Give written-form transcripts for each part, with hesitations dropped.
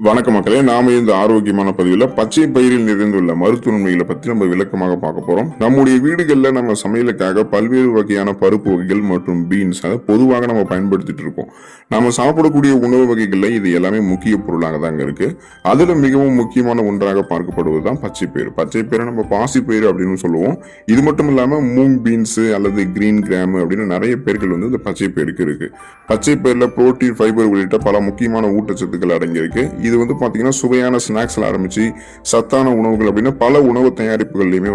வணக்க மக்களே, நாம இந்த ஆரோக்கியமான பதிவில் பச்சை பயிரில் நிறைந்துள்ள மருத்துவ நன்மைகளை பற்றி நம்ம விளக்கமாக பார்க்க போறோம். நம்முடைய வீடுகளில் நம்ம சமையலுக்காக பல்வேறு வகையான பருப்பு வகைகள் மற்றும் பீன்ஸ் அதை பொதுவாக நம்ம பயன்படுத்திட்டு இருப்போம். நம்ம சாப்பிடக்கூடிய உணவு வகைகளில் இது எல்லாமே முக்கிய பொருளாக தாங்க இருக்கு. அதுல மிகவும் முக்கியமான ஒன்றாக பார்க்கப்படுவது தான் பச்சை பயிர். பச்சை பயிரை நம்ம பாசி பயிர் அப்படின்னு சொல்லுவோம். இது மட்டும் இல்லாம மூங் பீன்ஸ் அல்லது கிரீன் கிராம் அப்படின்னு நிறைய பேர்கள் இந்த பச்சை பயிருக்கு இருக்கு. பச்சை பயிரில் புரோட்டீன், ஃபைபர் உள்ளிட்ட பல முக்கியமான ஊட்டச்சத்துக்கள் அடங்கியிருக்கு. இது பாத்தீங்கன்னா சுவையான ஸ்நாக்ஸ்ல ஆரம்பிச்சு சத்தான உணவுகள் அப்படின்னு பல உணவு தயாரிப்புகள்லயுமே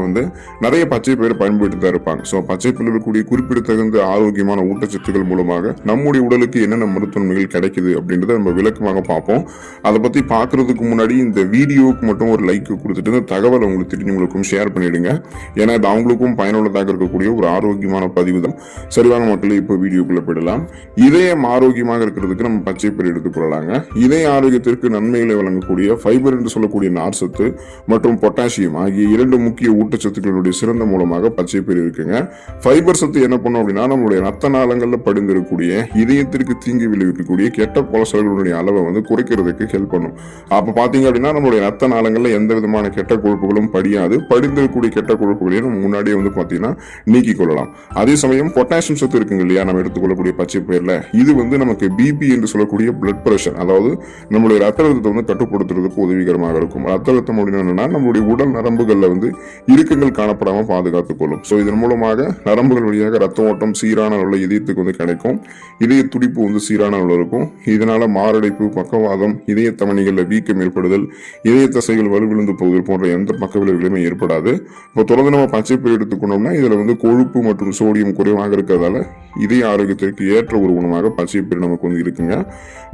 நிறைய பச்சை பயிர் பயன்படுத்தி தான் இருப்பாங்க. ஸோ பச்சை பயிரில் இருக்கக்கூடிய குறிப்பிடத்தகுந்த ஆரோக்கியமான ஊட்டச்சத்துக்கள் மூலமாக நம்முடைய உடலுக்கு என்னென்ன மருத்துவமைகள் கிடைக்குது அப்படின்றத நம்ம விளக்கமாக பார்ப்போம். அதை பத்தி பார்க்கறதுக்கு முன்னாடி இந்த வீடியோவுக்கு மட்டும் ஒரு லைக் கொடுத்துட்டு இந்த தகவலை உங்களுக்கு தெரிஞ்சவங்களுக்கும் ஷேர் பண்ணிடுங்க. ஏன்னா இது அவங்களுக்கும் பயனுள்ளதாக இருக்கக்கூடிய ஒரு ஆரோக்கியமான பதிவு தான். சரிவான மக்களே, இப்போ வீடியோக்குள்ள போயிடலாம். இதயம் ஆரோக்கியமாக இருக்கிறதுக்கு நம்ம பச்சை பயிர் எடுத்துக்கொள்ளலாங்க. இதய ஆரோக்கியத்திற்கு நன்மைகளை வழங்கக்கூடிய ஃபைபர் என்று சொல்லக்கூடிய நார்சத்து மற்றும் பொட்டாசியம் ஆகிய இரண்டு முக்கிய ஊட்டச்சத்துக்களுடைய சிறந்த மூலமாக பச்சை பயிர் இருக்குங்க. ஃபைபர் சத்து என்ன பண்ணும் அப்படின்னா நம்மளுடைய ரத்த நாளங்கள்ல படிந்திருக்கக்கூடிய இதயத்திற்கு தீங்கு விளைவிக்கக்கூடிய கெட்ட கொலஸ்ட்ரால்களுடைய அளவை குறைக்கிறதுக்கு ஹெல்ப் பண்ணும். அப்ப பாத்தீங்க அப்படின்னா நம்மளுடைய ரத்த நாளங்கள்ல எந்த விதமான கெட்ட கொழுப்புகளும் படியாது. படிந்திருக்கக்கூடிய கெட்ட கொழுப்புகளையும் நம்ம முன்னாடியே பாத்தீங்கன்னா நீக்கிக் கொள்ளலாம். அதே சமயம் பொட்டாசியம் சத்து இருக்குங்க இல்லையா, நம்ம எடுத்துக்கொள்ளக்கூடிய பச்சை பயிர்ல இது நமக்கு பிபி என்று சொல்லக்கூடிய பிளட் பிரஷர், அதாவது நம்மளுடைய ரத்த அழுத்தத்தை கட்டுப்படுத்துறதுக்கு உதவிகரமாக இருக்கும். ரத்த அழுத்தம் அப்படின்னா நம்மளுடைய உடல் நரம்புகள்ல இறுக்கங்கள் காணப்படாம பாதுகாத்துக் கொள்ளும். ஸோ இதன் மூலமாக நரம்புகள் வழியாக ரத்த ஓட்டம் சீரான அளவில் இதயத்துக்கு கிடைக்கும். இதய துடிப்பு சீரான அளவில் இருக்கும். இதனால மாரடைப்பு, பக்கவாதம், இதய தமனிகளில் வீக்கம் ஏற்படுதல், இதய தசைகள் வலுவிழந்து போகுதல் போன்ற எந்த பக்க விளைவுகளுமே ஏற்படாது. இப்போ தொடர்ந்து நம்ம பச்சை பயிர் எடுத்துக்கணும்னா இதுல கொழுப்பு மற்றும் சோடியம் குறைவாக இருக்கிறதால இதய ஆரோக்கியத்திற்கு ஏற்ற ஒரு உணவாக பச்சை பயிர் நமக்கு இருக்குங்க.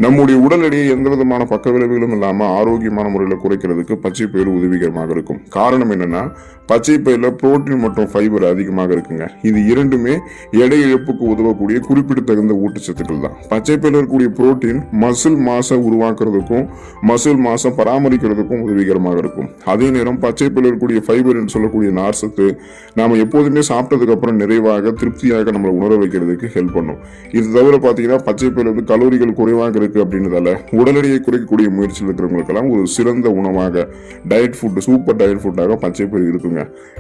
நம்முடைய உடல் எடையை எந்த விதமான பக்க விளைவுகளும் இல்லாம ஆரோக்கியமான முறையில் குறைக்கிறதுக்கு பச்சை பயிர் உதவிகரமாக இருக்கும். காரணம் என்னன்னா பச்சை பயிரில் புரோட்டீன் மற்றும் ஃபைபர் அதிகமாக இருக்குங்க. இது இரண்டுமே எடை இழப்புக்கு உதவக்கூடிய குறிப்பிடத்தகுந்த ஊட்டச்சத்துக்கள் தான். பச்சை பயிரில் இருக்கக்கூடிய புரோட்டீன் மசில் மாசை உருவாக்குறதுக்கும் மசில் மாசை பராமரிக்கிறதுக்கும் உதவிகரமாக இருக்கும். அதே நேரம் பச்சை பயிரில் இருக்கக்கூடிய ஃபைபர் என்று சொல்லக்கூடிய நார்சத்து நாம எப்போதுமே சாப்பிட்டதுக்கு அப்புறம் நிறைவாக திருப்தியாக நம்மளை உணர வைக்கிறதுக்கு ஹெல்ப் பண்ணும். இது தவிர பாத்தீங்கன்னா பச்சை பயிரில் கலோரிகள் குறைவாக இருக்கு அப்படின்றதால உடல் எடையை குறைக்கக்கூடிய முயற்சியில் இருக்கிறவங்களுக்கெல்லாம் ஒரு சிறந்த உணவாக டயட் ஃபுட், சூப்பர் டயட் ஃபுட்டாக பச்சை பயிர் இருக்குங்க.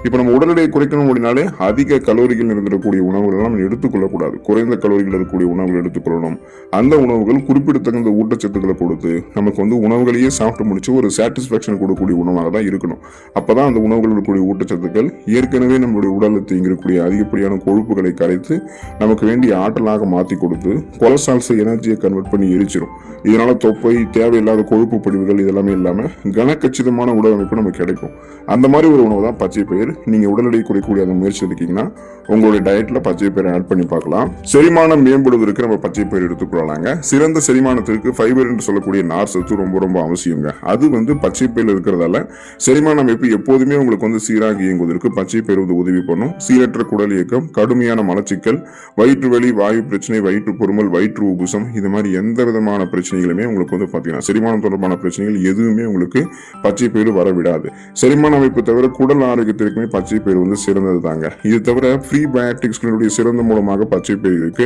இப்போ நம்ம உடல் எடையை குறைக்கணும் அப்படின்னாலே அதிக கலோரிகள் இருந்திருக்கக்கூடிய உணவுகள் நம்ம எடுத்துக்கொள்ளக்கூடாது. குறைந்த கலோரிகள் இருக்கக்கூடிய உணவுகள் எடுத்துக்கொள்ளணும். அந்த உணவுகள் குறிப்பிடத்தகுந்த ஊட்டச்சத்துக்களை கொடுத்து நமக்கு உணவுகளையே சாப்பிட்டு முடிச்சு ஒரு சாட்டிஸ்பாக்சன் கொடுக்கக்கூடிய உணவாக தான் இருக்கணும். அப்பதான் அந்த உணவுகள் இருக்கக்கூடிய ஊட்டச்சத்துக்கள் ஏற்கனவே நம்மளுடைய உடலில் தீங்கிருக்கக்கூடிய அதிகப்படியான கொழுப்புகளை கரைத்து நமக்கு வேண்டிய ஆற்றலாக மாற்றி கொடுத்து கொலஸ்ட்ரால்ஸ் எனர்ஜியை கன்வெர்ட் பண்ணி எரிச்சிடும். இதனால தொப்பை, தேவையில்லாத கொழுப்பு படிவுகள் இதெல்லாமே இல்லாம கனக்கச்சிதமான உடல் அமைப்பு நமக்கு கிடைக்கும். அந்த மாதிரி ஒரு உணவு தான் பச்சை பயிர். நீங்க உடல் எடை குறைக்கக்கூடிய அந்த முயற்சி எடுக்கீங்கன்னா உங்களுடைய டயட்ல பச்சை பயிரை ஆட் பண்ணி பார்க்கலாம். செரிமானம் மேம்படுவதற்கு நம்ம பச்சை பயிர் எடுத்துக்கொள்ளலாங்க. சிறந்த செரிமானத்திற்கு ஃபைபர் என்று சொல்லக்கூடிய நார் சத்து ரொம்ப ரொம்ப அவசியங்க. அது பச்சை பயிரில் இருக்கிறதால செரிமான அமைப்பு எப்போதுமே உங்களுக்கு சீராக இயங்குவதற்கு பச்சை பயிர் உதவி பண்ணும். சீரற்ற குடல் இயக்கம், கடுமையான மலச்சிக்கல், வயிற்று வலி, வாயு பிரச்சனை, வயிற்று பொறுமல், வயிற்று உபுசம், இது மாதிரி எந்த விதமான பிரச்சனைகளுமே உங்களுக்கு பாத்தீங்கன்னா செரிமானம் தொடர்பான பிரச்சனைகள் எதுவுமே உங்களுக்கு பச்சை பயிர் வரவிடாது. செரிமான அமைப்பு தவிர குடல் ஆரோக்கியத்திற்குமே பச்சை பயிர் சிறந்தது தாங்க. இது தவிர ப்ரீபயோட்டிக்ஸ்களுடைய சிறந்த மூலமாக பச்சை பயிர் இருக்கு.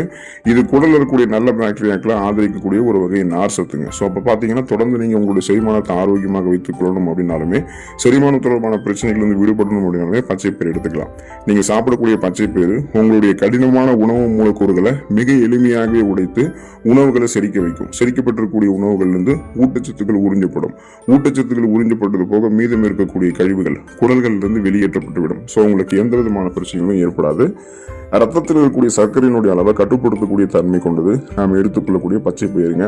இது குடல் இருக்கக்கூடிய நல்ல பாக்டீரியாக்களை ஆதரிக்கக்கூடிய ஒரு வகை நார் சத்துங்க. ஸோ அப்போ பார்த்தீங்கன்னா தொடர்ந்து நீங்கள் உங்களுடைய செரிமானத்தை ஆரோக்கியமாக வைத்துக் கொள்ளணும் அப்படின்னாலுமே, செரிமானம் தொடர்பான பிரச்சனைகள் விடுபடணும் அப்படின்னாலுமே பச்சை பயிர் எடுத்துக்கலாம். நீங்கள் சாப்பிடக்கூடிய பச்சை பயிர் உங்களுடைய கடினமான உணவு மூலக்கூறுகளை மிக எளிமையாகவே உடைத்து உணவுகளை செரிக்க வைக்கும். செரிக்கப்பட்டிருக்கக்கூடிய உணவுகளிலிருந்து ஊட்டச்சத்துக்கள் உறிஞ்சப்படும். ஊட்டச்சத்துக்கள் உறிஞ்சப்பட்டது போக மீதம் இருக்கக்கூடிய கழிவுகள் குடல்களிலிருந்து வெளியேற்றப்பட்டுவிடும். ஸோ உங்களுக்கு எந்த விதமான பிரச்சனைகளும் ஏற்படாது. ரத்தத்தில் இருக்கக்கூடிய சர்க்கரையினுடைய அளவை கட்டுப்படுத்தக்கூடிய தன்மை கொண்டது நாம் எடுத்துக்கொள்ளக்கூடிய பச்சை பயிருங்க.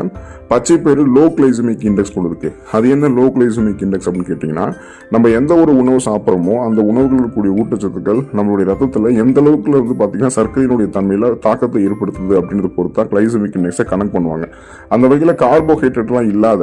பச்சை பயிறு லோ கிளைசமிக் இண்டெக்ஸ் கொண்டு இருக்கு. அது என்ன லோ கிளைசமிக் இண்டெக்ஸ் அப்படின்னு கேட்டீங்கன்னா, நம்ம எந்த ஒரு உணவு சாப்பிட்றோமோ அந்த உணவுகள் இருக்கக்கூடிய ஊட்டச்சத்துக்கள் நம்மளுடைய ரத்தத்தில் எந்த அளவுக்கு பார்த்தீங்கன்னா சர்க்கரையினுடைய தன்மையில தாக்கத்தை ஏற்படுத்துது அப்படின்றத பொறுத்தா கிளைசமிக் இண்டெக்ஸை கனெக்ட் பண்ணுவாங்க. அந்த வகையில் கார்போஹைட்ரேட்லாம் இல்லாத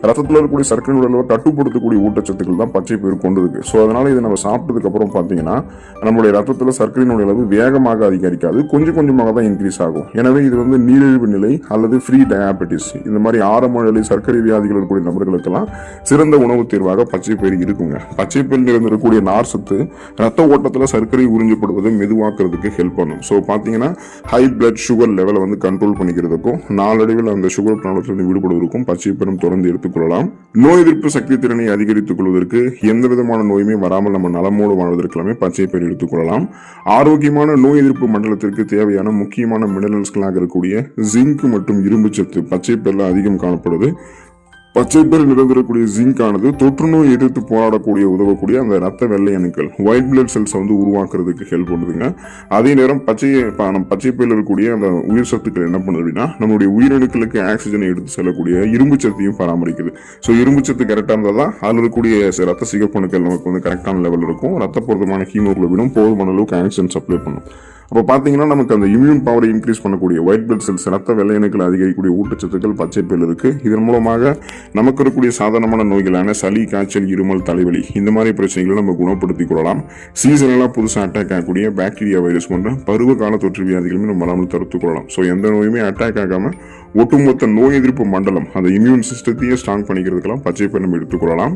ரத்தத்தில் இருக்கக்கூடிய சர்க்கரையினுடைய அளவை கட்டுப்படுத்தக்கூடிய ஊட்டச்சத்துக்கள் தான் பச்சை பயிர் கொண்டு இருக்கு. ஸோ அதனால இதை நம்ம சாப்பிட்டதுக்கு அப்புறம் பார்த்தீங்கன்னா நம்மளுடைய ரத்தத்தில் சர்க்கரையினுடைய அளவு வேகமாக அதிகரிக்காது, கொஞ்சம் கொஞ்சமாக தான் இன்க்ரீஸ் ஆகும். எனவே இது வந்து நீரிழிவு நிலை அல்லது ஃப்ரீ டயாபெட்டிஸ் இந்த மாதிரி ஆரம்ப நிலை சர்க்கரை வியாதிகள் இருக்கக்கூடிய நபர்களுக்கெல்லாம் சிறந்த உணவு தேர்வாக பச்சை பயிறு இருக்குங்க. பச்சை பயிரில் இருந்திருக்கக்கூடிய நார் சத்து ரத்த ஓட்டத்தில் சர்க்கரை உறிஞ்சப்படுவதை மெதுவாக்குறதுக்கு ஹெல்ப் பண்ணும். ஸோ பார்த்தீங்கன்னா ஹை பிளட் சுகர் லெவலை வந்து கண்ட்ரோல் பண்ணிக்கிறதுக்கும் நாளடைவில் அந்த சுகர் ப்ராப்ளத்திலிருந்து விடுபடுவதற்கும் பச்சை பயிரும் தொடர்ந்து எடுத்துக்கொள்ளலாம். நோய் எதிர்ப்பு சக்தி திறனை அதிகரித்துக் கொள்வதற்கு எந்த விதமான நோயுமே வராமல் நம்ம நலமோடு வாழ்வதற்கெல்லாமே பச்சை பயிர் எடுத்துக்கொள்ளலாம். ஆரோக்கியமான நோய் எதிர்ப்பு மண்டலத்திற்கு தேவையான முக்கியமான மினரல்ஸ்களாக இருக்கக்கூடிய ஜிங்க் மற்றும் இரும்பு சத்து பச்சை பயிரில் அதிகம் காணப்படுது. பச்சை பயிரில் நிறைந்திருக்கக்கூடிய ஜிங்க் ஆனது தொற்று நோய் எதிர்த்து போராடக்கூடிய உதவக்கூடிய அந்த ரத்த வெள்ளை அணுக்கள் ஒயிட் பிளட் செல்ஸ் வந்து உருவாக்குறதுக்கு ஹெல்ப் பண்ணுதுங்க. அதே நேரம் பச்சை பயிரில் இருக்கக்கூடிய அந்த உயிர் சத்துக்கள் என்ன பண்ணுது அப்படின்னா நம்மளுடைய உயிரணுக்களுக்கு ஆக்சிஜனை எடுத்து செல்லக்கூடிய இரும்பு சத்தையும் பராமரிக்குது. ஸோ இரும்பு சத்து கரெக்டாக இருந்தால் தான் அதில் இருக்கக்கூடிய ரத்த சிகப்பணுக்கள் நமக்கு வந்து கரெக்டான லெவல் இருக்கும். ரத்த பொருத்தமான ஹீமோகுளோபினும் போதுமான அளவுக்கு ஆக்சிஜன் சப்ளை பண்ணும். அப்போ பார்த்தீங்கன்னா நமக்கு அந்த இம்யூன் பவரை இன்க்ரீஸ் பண்ணக்கூடிய ஒயிட் பிளட் செல்ஸ் ரத்த வெள்ளையணுக்கள் அதிகரிக்கக்கூடிய ஊட்டச்சத்துக்கள் பச்சை பயிரில் இருக்கு. இதன் மூலமாக நமக்கு இருக்கக்கூடிய சாதாரணமான நோய்களான சளி, காய்ச்சல், இருமல், தலைவலி இந்த மாதிரி பிரச்சனைகளை நம்ம குணப்படுத்திக் கொள்ளலாம். சீசனலாக புதுசாக அட்டாக் ஆகக்கூடிய பாக்டீரியா, வைரஸ் போன்ற பருவ கால தொற்று வியாதிகளுமே நம்ம வராமல் தடுத்துக் கொள்ளலாம். ஸோ எந்த நோயுமே அட்டாக் ஆகாம ஒட்டுமொத்த நோய் எதிர்ப்பு மண்டலம் அந்த இம்யூன் சிஸ்டத்தையே ஸ்ட்ராங் பண்ணிக்கிறதுக்கெல்லாம் பச்சை பயிர் நம்ம எடுத்துக்கொள்ளலாம்.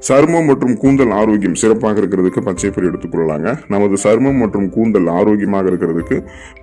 சருமம் மற்றும் கூந்தல் ஆரோக்கியம் சிறப்பாக இருக்கிறதுக்கு பச்சை பயிர் எடுத்துக்கொள்ளலாங்க. நமது சருமம் மற்றும் கூந்தல் ஆரோக்கியமாக இருக்கிறதுக்கு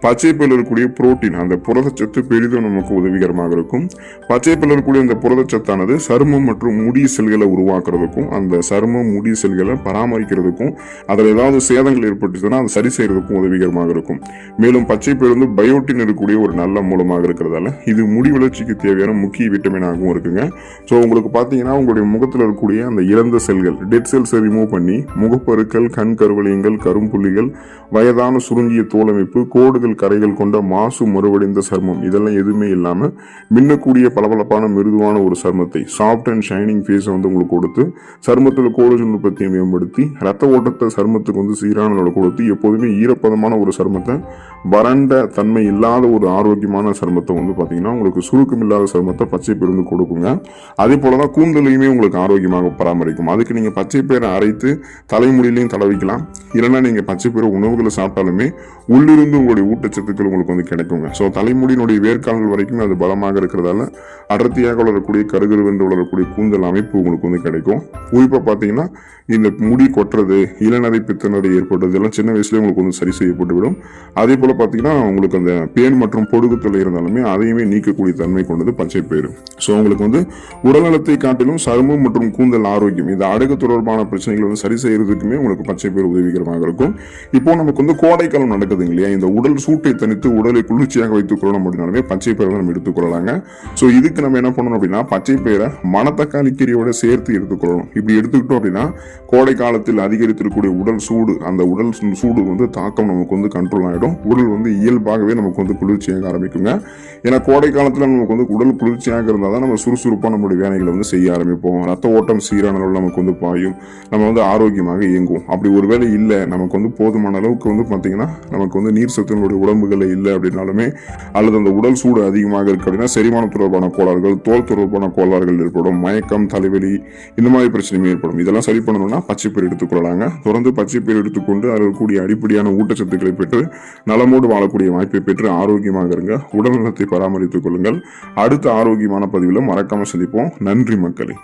பச்சை பயிரில் இருக்கக்கூடிய புரோட்டீன் அந்த புரதச்சத்து பெரிதும் நமக்கு உதவிகரமாக இருக்கும். பச்சை பயிரில் இருக்கக்கூடிய அந்த புரதச்சத்தானது சருமம் மற்றும் முடி செல்களை உருவாக்குறதுக்கும் அந்த சருமம் முடி செல்களை பராமரிக்கிறதுக்கும் அதில் ஏதாவது சேதங்கள் ஏற்பட்டுச்சுன்னா அதை சரி செய்யறதுக்கும் உதவிகரமாக இருக்கும். மேலும் பச்சை பயிர் வந்து பயோட்டின் இருக்கக்கூடிய ஒரு நல்ல மூலமாக இருக்கிறதால இது முடி வளர்ச்சிக்கு தேவையான முக்கிய விட்டமினாகவும் இருக்குங்க. ஸோ உங்களுக்கு பார்த்தீங்கன்னா உங்களுடைய முகத்தில் இருக்கக்கூடிய அந்த இறந்த செல்கள் டெட் செல்ஸை ரிமூவ் பண்ணி முகப்பருக்கள், கண் கருவளையங்கள், கரும்புள்ளிகள், வயதான சுருங்கிய தோலமைப்பு, கோடுகள், கரைகள் கொண்ட மாசு மறுவடைந்த சர்மம் இதெல்லாம் எதுவுமே இல்லாமல் மின்னக்கூடிய பளபளப்பான மிருதுவான ஒரு சர்மத்தை சாஃப்ட் அண்ட் ஷைனிங் ஃபேஸை வந்து உங்களுக்கு கொடுத்து சர்மத்தில் கோலஜன் உற்பத்தியை மேம்படுத்தி ரத்த ஓட்டத்தை சர்மத்துக்கு வந்து சீரான கொடுத்து எப்போதுமே ஈரப்பதமான ஒரு சர்மத்தை வறண்ட தன்மை இல்லாத ஒரு ஆரோக்கியமான சர்மத்தை வந்து பார்த்தீங்கன்னா உங்களுக்கு சுருக்கம் இல்லாத சருமத்தை பச்சை பயிர் வந்து கொடுக்குங்க. அதே போலதான் கூந்தலையுமே உங்களுக்கு ஆரோக்கியமாக பராமரிக்கும். அதுக்கு நீங்க பச்சை பயிரை அரைத்து தலைமுடியிலையும் தடவிக்கலாம். இல்லைன்னா நீங்க பச்சை பயிரை உணவுகளை சாப்பிட்டாலுமே உள்ளிருந்து உங்களுடைய ஊட்டச்சத்துக்கள் உங்களுக்கு வந்து கிடைக்குங்க. ஸோ தலைமுடியினுடைய வேர்க்கால்கள் வரைக்கும் அது பலமாக இருக்கிறதால அடர்த்தியாக வளரக்கூடிய கருகருவென்று வளரக்கூடிய கூந்தல் அமைப்பு உங்களுக்கு வந்து கிடைக்கும். குறிப்பாக பார்த்தீங்கன்னா இந்த முடி கொட்டுறது, இளநரை, பித்தநரை ஏற்படுறது எல்லாம் சின்ன வயசுலேயே உங்களுக்கு வந்து சரி செய்யப்பட்டு விடும். அதே போல பார்த்தீங்கன்னா உங்களுக்கு அந்த பேன் மற்றும் பொடுகுத்தலை இருந்தாலுமே அதையுமே நீக்கக்கூடிய தன்மை கொண்டது பச்சை பயிறு. ஸோ உங்களுக்கு வந்து உடல்நலத்தை காட்டிலும் சருமம் மற்றும் கூந்தல் ஆரோக்கியம் இந்த அடகு தொடர்பான பிரச்சனைகள் வந்து சரி செய்யறதுக்குமே உங்களுக்கு பச்சை பயிறு உதவிகரமாக இருக்கும். இப்போ நமக்கு வந்து கோடைக்காலம் நடக்குது இல்லையா, இந்த உடல் சூட்டை தனித்து உடலை குளிர்ச்சியாக வைத்துக் கொள்ளணும் அப்படின்னாலுமே பச்சை பயிரை நம்ம எடுத்துக்கொள்ளலாங்க. ஸோ இதுக்கு நம்ம என்ன பண்ணணும் அப்படின்னா பச்சை பயிரை மணத்தக்காளி கீரையோட சேர்த்து எடுத்துக்கொள்ளணும். இப்படி எடுத்துக்கிட்டோம் அப்படின்னா கோடை காலத்தில் அதிகரித்திருக்கக்கூடிய உடல் சூடு அந்த உடல் சூடு வந்து தாக்கம் நமக்கு வந்து கண்ட்ரோல் ஆகிடும். உடல் வந்து இயல்பாகவே நமக்கு வந்து குளிர்ச்சியாக ஆரம்பிக்குங்க. ஏன்னா கோடை காலத்தில் நமக்கு வந்து உடல் குளிர்ச்சியாக இருந்தால் தான் நம்ம சுறுசுறுப்பாக நம்மளுடைய வேலைகளை வந்து செய்ய ஆரம்பிப்போம். ரத்த ஓட்டம் சீரான அளவில் நமக்கு வந்து பாயும், நம்ம வந்து ஆரோக்கியமாக இயங்குவோம். அப்படி ஒரு வேலை இல்லை நமக்கு வந்து போதுமான அளவுக்கு வந்து பார்த்தீங்கன்னா நமக்கு வந்து நீர் சத்தினுடைய உடம்புகளில் இல்லை அப்படின்னாலுமே அல்லது அந்த உடல் சூடு அதிகமாக இருக்கு அப்படின்னா செரிமானம் தொடர்பான கோளாறுகள், தோல் தொடர்பான கோளாறுகள் ஏற்படும், மயக்கம், தலைவலி இந்த மாதிரி பிரச்சனையும் ஏற்படும். இதெல்லாம் சரி பண்ணணும்னா பச்சை பயிர் எடுத்துக்கொள்ளலாங்க. தொடர்ந்து பச்சை பயிர் எடுத்துக்கொண்டு அதில் இருக்கக்கூடிய அடிப்படையான ஊட்டச்சத்துக்களை பெற்று நலமோடு வாழக்கூடிய வாய்ப்பை பெற்று ஆரோக்கியமாக இருங்க. உடல் நலத்தை பராமரித்துக் கொள்ளுங்கள். அடுத்த ஆரோக்கியமான பதிவில் மறக்காம சந்திப்போம். நன்றி மக்களே.